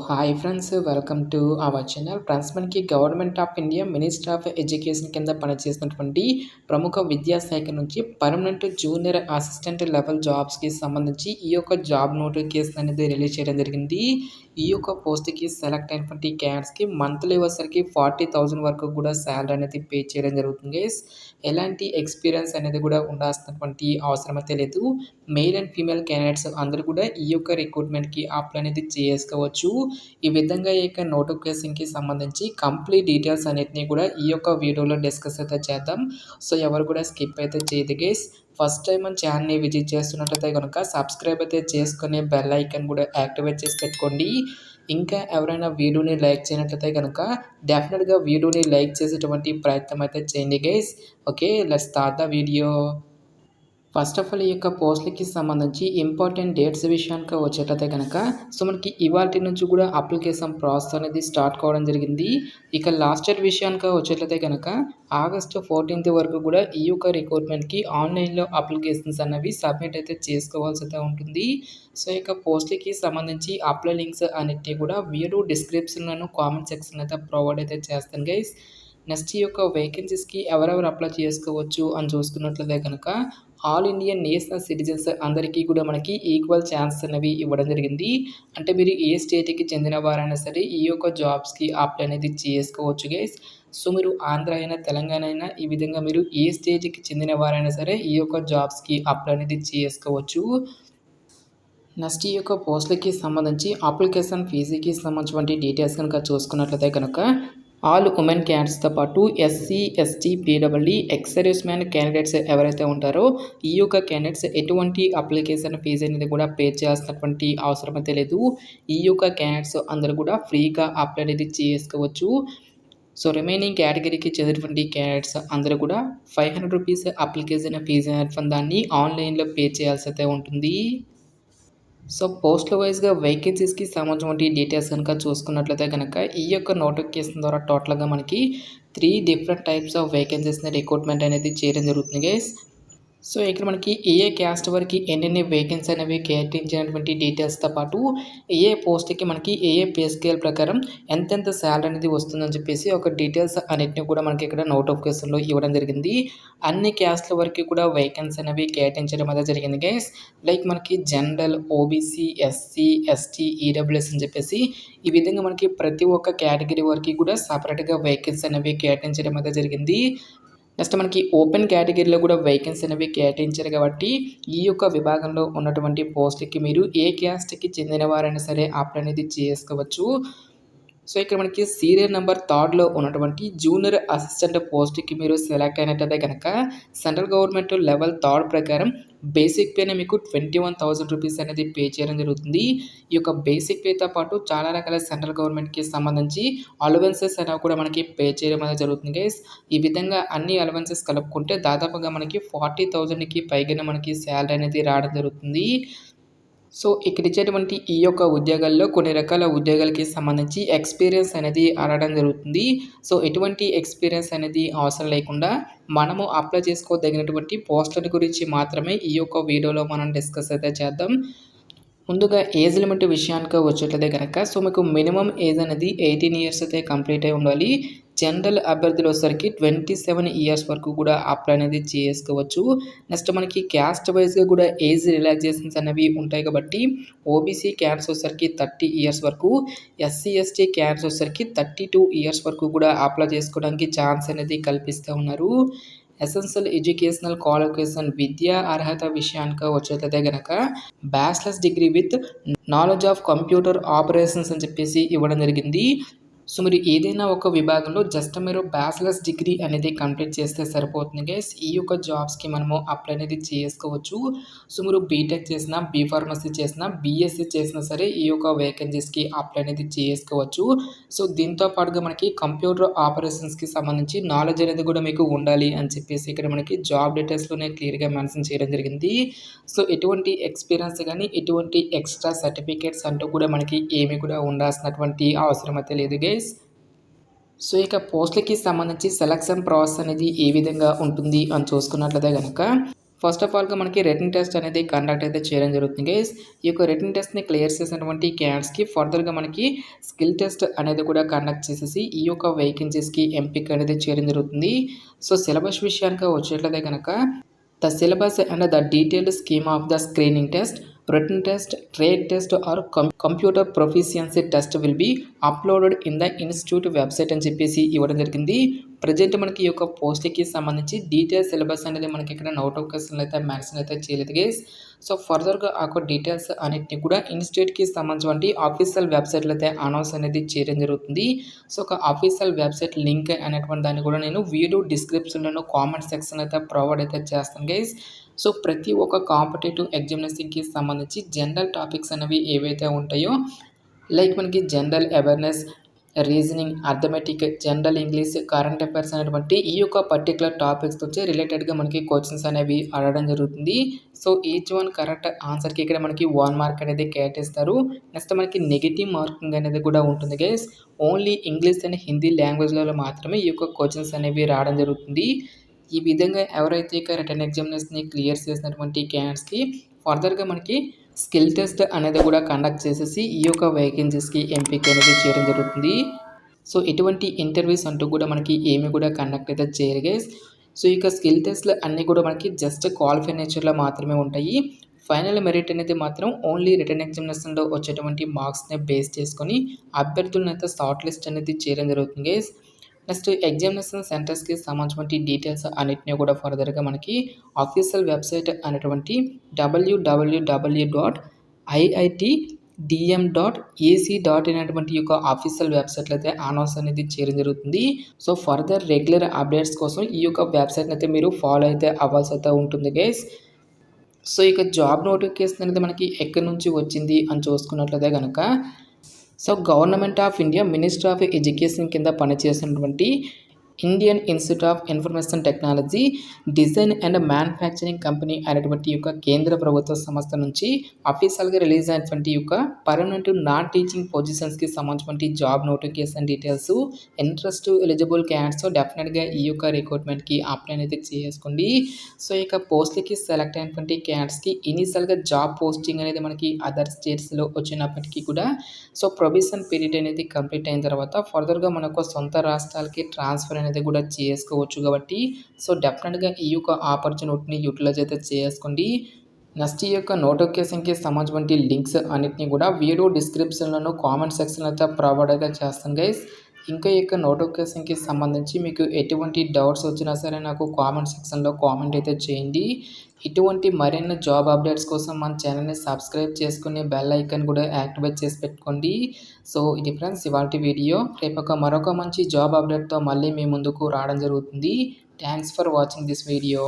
Hi friends, welcome to our channel. Friends, మనకి government of India minister of education కింద పనిచేసినటువంటి ప్రముఖ విద్యాశాఖ నుంచి పర్మనెంట్ జూనియర్ అసిస్టెంట్ లెవెల్ జాబ్స్కి సంబంధించి ఈ యొక్క జాబ్ నోటిఫికేషన్ అనేది రిలీజ్ చేయడం జరిగింది. ఈ యొక్క పోస్ట్కి సెలెక్ట్ అయినటువంటి క్యాండిడేట్స్కి మంత్లీ వచ్చేసరికి 40,000 వరకు కూడా శాలరీ అనేది పే చేయడం జరుగుతుంది. ఎలాంటి ఎక్స్పీరియన్స్ అనేది కూడా ఉండాల్సినటువంటి అవసరం అయితే లేదు. మెయిల్ అండ్ ఫీమేల్ క్యాండిడేట్స్ అందరూ కూడా ఈ యొక్క రిక్రూట్మెంట్కి అప్లై అనేది చేసుకోవచ్చు. ఈ విధంగా ఈ యొక్క నోటిఫికేషన్కి సంబంధించి కంప్లీట్ డీటెయిల్స్ అన్నిటిని కూడా ఈ యొక్క వీడియోలో డిస్కస్ అయితే చేద్దాం. సో ఎవరు కూడా స్కిప్ అయితే చేయదు గైస్. ఫస్ట్ టైం మన ఛానల్ని విజిట్ చేస్తున్నట్లయితే కనుక సబ్స్క్రైబ్ అయితే చేసుకుని బెల్ ఐకాన్ కూడా యాక్టివేట్ చేసి పెట్టుకోండి. ఇంకా ఎవరైనా వీడియోని లైక్ చేయనట్లయితే కనుక డెఫినెట్గా వీడియోని లైక్ చేసేటువంటి ప్రయత్నం అయితే చేయండి guys. Okay, let's start the video. First of all ఈ యొక్క పోస్టులకి సంబంధించి ఇంపార్టెంట్ డేట్స్ విషయానికి వచ్చేటైతే కనుక మనకి ఇవాల్టి నుంచి కూడా అప్లికేషన్ ప్రాసెస్ అనేది స్టార్ట్ కావడం జరిగింది. ఇక లాస్ట్ డేట్ విషయానికి వచ్చేట్లయితే కనుక ఆగస్టు 14th వరకు కూడా ఈ యొక్క రిక్రూట్మెంట్కి ఆన్లైన్లో అప్లికేషన్స్ అనేవి సబ్మిట్ అయితే చేసుకోవాల్సి అయితే ఉంటుంది. సో ఇక పోస్టులకి సంబంధించి అప్లై లింక్స్ అన్నిటినీ కూడా వీడియో డిస్క్రిప్షన్లోను కామెంట్ సెక్షన్ అయితే ప్రొవైడ్ అయితే చేస్తాను గైస్. నెక్స్ట్ ఈ యొక్క వేకెన్సీస్కి ఎవరెవరు అప్లై చేసుకోవచ్చు అని చూసుకున్నట్లయితే కనుక ఆల్ ఇండియన్ నేషనల్ సిటిజన్స్ అందరికీ కూడా మనకి ఈక్వల్ ఛాన్సెస్ అనేవి ఇవ్వడం జరిగింది. అంటే మీరు ఏ స్టేట్కి చెందిన వారైనా సరే ఈ యొక్క జాబ్స్కి అప్లై అనేది చేసుకోవచ్చు గైస్. సో మీరు ఆంధ్ర అయినా తెలంగాణ అయినా ఈ విధంగా మీరు ఏ స్టేట్కి చెందిన వారైనా సరే ఈ యొక్క జాబ్స్కి అప్లై అనేది చేసుకోవచ్చు. నెక్స్ట్ ఈ యొక్క పోస్టులకి సంబంధించి అప్లికేషన్ ఫీజుకి సంబంధించిన డీటెయిల్స్ కనుక చూసుకున్నట్లయితే కనుక ఆల్ ఉమెన్ క్యాండిడేట్స్తో పాటు SC, ST, PWD, ex service man candidates ఎవరైతే ఉంటారో ఈ యొక్క క్యాండిడేట్స్ ఎటువంటి అప్లికేషన్ ఫీజు అనేది కూడా పే చేయాల్సినటువంటి అవసరం అయితే లేదు. ఈ యొక్క క్యాండిడేట్స్ అందరూ కూడా ఫ్రీగా అప్లై అనేది చేసుకోవచ్చు. సో రిమైనింగ్ కేటగిరీకి చెందినటువంటి క్యాండిడేట్స్ అందరూ కూడా 500 రూపీస్ అప్లికేషన్ ఫీజు దాన్ని ఆన్లైన్లో పే చేయాల్సి అయితే ఉంటుంది. సో పోస్టుల వైజ్గా వేకెన్సీస్కి సంబంధించిన డీటెయిల్స్ కనుక చూసుకున్నట్లయితే కనుక ఈ యొక్క నోటిఫికేషన్ ద్వారా టోటల్గా మనకి 3 డిఫరెంట్ టైప్స్ ఆఫ్ వేకెన్సీస్ని రిక్రూట్మెంట్ అనేది చేయడం జరుగుతుంది గైస్. సో ఇక్కడ మనకి ఏ క్యాస్ట్ వరకు ఎన్ని వేకెన్సీ అనేవి కేటాయించినటువంటి డీటెయిల్స్తో పాటు ఏ పోస్ట్కి మనకి ఏ పే స్కేల్ ప్రకారం ఎంతెంత శాలరీ అనేది వస్తుందని చెప్పేసి ఒక డీటెయిల్స్ అన్నింటినీ కూడా మనకి ఇక్కడ నోటిఫికేషన్లో ఇవ్వడం జరిగింది. అన్ని క్యాస్ట్ల వరకు కూడా వేకెన్సీ అనేవి కేటాయించడం అనేది జరిగింది గైస్. లైక్ మనకి general, OBC, SC, ST, EWS అని చెప్పేసి ఈ విధంగా మనకి ప్రతి ఒక్క కేటగిరీ వరకు కూడా సపరేట్గా వేకెన్సీ అనేవి కేటాయించడం అనేది జరిగింది. నెక్స్ట్ మనకి ఓపెన్ కేటగిరీలో కూడా వేకెన్సీ అనేవి కేటాయించారు కాబట్టి ఈ యొక్క విభాగంలో ఉన్నటువంటి పోస్టులకి మీరు ఏ క్యాస్ట్కి చెందిన వారైనా సరే అప్లై అనేది చేసుకోవచ్చు. సో ఇక్కడ మనకి సీరియల్ నెంబర్ 3లో ఉన్నటువంటి జూనియర్ అసిస్టెంట్ పోస్ట్కి మీరు సెలెక్ట్ అయినట్టయితే కనుక సెంట్రల్ గవర్నమెంట్ లెవెల్ 3 ప్రకారం బేసిక్ పేనే మీకు 21,000 రూపీస్ అనేది పే చేయడం జరుగుతుంది. ఈ యొక్క బేసిక్ పేతో పాటు చాలా రకాల సెంట్రల్ గవర్నమెంట్కి సంబంధించి అలవెన్సెస్ అనేవి కూడా మనకి పే చేయడం అనేది జరుగుతుంది గైస్. ఈ విధంగా అన్ని అలవెన్సెస్ కలుపుకుంటే దాదాపుగా మనకి 40,000కి పైగానే మనకి శాలరీ అనేది రావడం జరుగుతుంది. సో ఇక్కడ ఇచ్చేటువంటి ఈ యొక్క ఉద్యోగాల్లో కొన్ని రకాల ఉద్యోగాలకి సంబంధించి ఎక్స్పీరియన్స్ అనేది అడగడం జరుగుతుంది. సో ఎటువంటి ఎక్స్పీరియన్స్ అనేది అవసరం లేకుండా మనము అప్లై చేసుకోదగినటువంటి పోస్టుల గురించి మాత్రమే ఈ యొక్క వీడియోలో మనం డిస్కస్ అయితే చేద్దాం. ముందుగా ఏజ్ లిమిట్ విషయానికి వచ్చేట్లయితే కనుక సో మీకు మినిమం ఏజ్ అనేది 18 ఇయర్స్ అయితే కంప్లీట్ అయి ఉండాలి. జనరల్ అభ్యర్థులు వచ్చేసరికి 27 ఇయర్స్ వరకు కూడా అప్లై అనేది చేసుకోవచ్చు. నెక్స్ట్ మనకి క్యాస్ట్ వైజ్గా కూడా ఏజ్ రిలాక్సేషన్స్ అనేవి ఉంటాయి కాబట్టి ఓబీసీ క్యాండిడేట్స్ వచ్చేసరికి 30 ఇయర్స్ వరకు, ఎస్సీ, ఎస్టీ క్యాండిడేట్స్ వచ్చేసరికి 32 ఇయర్స్ వరకు కూడా అప్లై చేసుకోవడానికి ఛాన్స్ అనేది కల్పిస్తూ ఉన్నారు. ఎసెన్షియల్ ఎడ్యుకేషనల్ క్వాలిఫికేషన్ విద్యా అర్హత విషయానికి వచ్చేట్లయితే కనుక bachelors degree with knowledge of computer operations అని చెప్పేసి ఇవ్వడం జరిగింది. సో మీరు ఏదైనా ఒక విభాగంలో జస్ట్ మీరు బ్యాచిలర్స్ డిగ్రీ అనేది కంప్లీట్ చేస్తే సరిపోతుంది గైస్. ఈ యొక్క జాబ్స్కి మనము అప్లై అనేది చేసుకోవచ్చు. సో మీరు బీటెక్ చేసినా, బీఫార్మసీ చేసినా, బీఎస్సీ చేసినా సరే ఈ యొక్క వేకెన్సీస్కి అప్లై అనేది చేసుకోవచ్చు. సో దీంతో పాటుగా మనకి కంప్యూటర్ ఆపరేషన్స్కి సంబంధించి నాలెడ్జ్ అనేది కూడా మీకు ఉండాలి అని చెప్పేసి ఇక్కడ మనకి జాబ్ డీటెయిల్స్లోనే క్లియర్గా మెన్షన్ చేయడం జరిగింది. సో ఎటువంటి ఎక్స్పీరియన్స్ కానీ ఎటువంటి ఎక్స్ట్రా సర్టిఫికేట్స్ అంటూ కూడా మనకి ఏమీ కూడా ఉండాల్సినటువంటి అవసరం అయితే లేదు గైస్. సో ఇక పోస్టులకి సంబంధించి సెలక్షన్ ప్రాసెస్ అనేది ఏ విధంగా ఉంటుంది అని చూసుకున్నట్లయితే కనుక ఫస్ట్ ఆఫ్ ఆల్‌గా మనకి రిటన్ టెస్ట్ అనేది కండక్ట్ అయితే చేయడం జరుగుతుంది గైస్. ఈ యొక్క రిటన్ టెస్ట్‌ని క్లియర్ చేసినటువంటి క్యాండిడేట్స్‌కి ఫర్దర్‌గా మనకి స్కిల్ టెస్ట్ అనేది కూడా కండక్ట్ చేసేసి ఈ యొక్క వేకెన్సీస్‌కి ఎంపిక అనేది చేయడం జరుగుతుంది. సో సిలబస్ విషయానికి వచ్చేట్లయితే గనక the syllabus and the detailed scheme of the screening test, written test, trade test or computer proficiency test will be uploaded in the institute website అని చెప్పేసి ఇవ్వడం జరిగింది. ప్రజెంట్ మనకి ఈ యొక్క పోస్ట్కి సంబంధించి డీటెయిల్స్ సిలబస్ అనేది మనకి ఇక్కడ నోటిఫికేషన్ అయితే మెన్షన్ అయితే చేయలేదు గైస్. సో ఫర్దర్గా ఆ యొక్క డీటెయిల్స్ అన్నిటిని కూడా ఇన్స్టిట్యూట్కి సంబంధించి ఆఫీషియల్ వెబ్సైట్లో అయితే అనౌన్స్ అనేది చేయడం జరుగుతుంది. సో ఒక ఆఫీషియల్ వెబ్సైట్ లింక్ అనేటువంటి దాన్ని కూడా నేను వీడియో డిస్క్రిప్షన్లో కామెంట్ సెక్షన్ అయితే ప్రొవైడ్ అయితే చేస్తాను గైస్. సో ప్రతి ఒక్క కాంపిటేటివ్ ఎగ్జామినేషన్కి సంబంధించి జనరల్ టాపిక్స్ అనేవి ఏవైతే ఉంటాయో లైక్ మనకి general awareness, reasoning, arithmetic, general English, current affairs అనేటువంటి ఈ యొక్క పర్టికులర్ టాపిక్స్ వచ్చి రిలేటెడ్గా మనకి క్వశ్చన్స్ అనేవి అడగడం జరుగుతుంది. సో ఈచ్ వన్ కరెక్ట్ ఆన్సర్కి ఇక్కడ మనకి 1 మార్క్ అనేది కేటాయిస్తారు. నెక్స్ట్ మనకి నెగిటివ్ మార్కింగ్ అనేది కూడా ఉంటుంది guys. Only English and Hindi లాంగ్వేజ్లలో మాత్రమే ఈ యొక్క క్వశ్చన్స్ అనేవి రావడం జరుగుతుంది. ఈ విధంగా ఎవరైతే ఇక రిటన్ ఎగ్జామినేషన్ని క్లియర్ చేసినటువంటి క్యాండిడేట్స్కి ఫర్దర్గా మనకి స్కిల్ టెస్ట్ అనేది కూడా కండక్ట్ చేసేసి ఈ యొక్క వేకెన్సీస్కి ఎంపిక అనేది చేయడం జరుగుతుంది. సో ఎటువంటి ఇంటర్వ్యూస్ అంటూ కూడా మనకి ఏమి కూడా కండక్ట్ అయితే చేయరు గైస్. సో ఇక స్కిల్ టెస్ట్లు అన్నీ కూడా మనకి జస్ట్ క్వాలిఫై నేచర్లో మాత్రమే ఉంటాయి. ఫైనల్ మెరిట్ అనేది మాత్రం ఓన్లీ రిటన్ ఎగ్జామినేషన్లో వచ్చేటువంటి మార్క్స్ని బేస్ చేసుకొని అభ్యర్థులను అయితే షార్ట్ లిస్ట్ అనేది చేయడం జరుగుతుంది గైస్. నెక్స్ట్ ఎగ్జామినేషన్ సెంటర్స్కి సంబంధించిన డీటెయిల్స్ అన్నిటినీ కూడా ఫర్దర్గా మనకి ఆఫీషియల్ వెబ్సైట్ అనేటువంటి www.iitdm.ac.in అనేటువంటి యొక్క ఆఫీషియల్ వెబ్సైట్లో అయితే అనౌన్స్ అనేది చేయడం జరుగుతుంది. సో ఫర్దర్ రెగ్యులర్ అప్డేట్స్ కోసం ఈ యొక్క వెబ్సైట్ని అయితే మీరు ఫాలో అయితే అవ్వాల్సి అయితే ఉంటుంది గైస్. సో ఇక జాబ్ నోటిఫికేషన్ అనేది మనకి ఎక్కడి నుంచి వచ్చింది అని చూసుకున్నట్లయితే కనుక so government of India ministry of education కింద పనిచేసినటువంటి Indian institute of information technology design and manufacturing company అనేటువంటి యొక్క కేంద్ర ప్రభుత్వ సంస్థ నుంచి అఫీషియల్గా రిలీజ్ అయినటువంటి యొక్క పర్మనెంట్ నాన్ టీచింగ్ పొజిషన్స్కి సంబంధించిన job notification details interest eligible candidates డెఫినెట్గా ఈ యొక్క రిక్రూట్మెంట్కి అప్లై అయితే చేసుకోండి. సో ఇక పోస్ట్లకి సెలెక్ట్ అయినటువంటి క్యాండిడేట్స్కి ఇనీషియల్గా జాబ్ పోస్టింగ్ అనేది మనకి అదర్ స్టేట్స్లో వచ్చినప్పటికీ కూడా సో ప్రొబేషన్ పీరియడ్ అనేది కంప్లీట్ అయిన తర్వాత ఫర్దర్గా మనకు సొంత రాష్ట్రాలకి ట్రాన్స్ఫర్ అనేది కూడా చేసుకోవచ్చు కాబట్టి సో డెఫినెట్గా ఈ యొక్క ఆపర్చునిటీని యూటిలైజ్ అయితే చేసుకోండి. నెక్స్ట్ ఈ యొక్క నోటిఫికేషన్కి సంబంధించిన లింక్స్ అన్నిటిని కూడా వీడియో డిస్క్రిప్షన్లోనూ కామెంట్ సెక్షన్లో అయితే ప్రొవైడ్ అయితే చేస్తాను గైస్. ఇంకా ఈ యొక్క నోటిఫికేషన్కి సంబంధించి మీకు ఎటువంటి డౌట్స్ వచ్చినా సరే నాకు కామెంట్ సెక్షన్లో కామెంట్ అయితే చేయండి. ఇటువంటి మరిన్ని జాబ్ అప్డేట్స్ కోసం మన ఛానల్ని సబ్స్క్రైబ్ చేసుకుని బెల్ ఐకాన్ కూడా యాక్టివేట్ చేసి పెట్టుకోండి. సో ఇది ఫ్రెండ్స్ ఇవాల్టి వీడియో. రేపు మరొక మంచి జాబ్ అప్డేట్తో మళ్ళీ మీ ముందుకు రావడం జరుగుతుంది. Thanks for watching this video.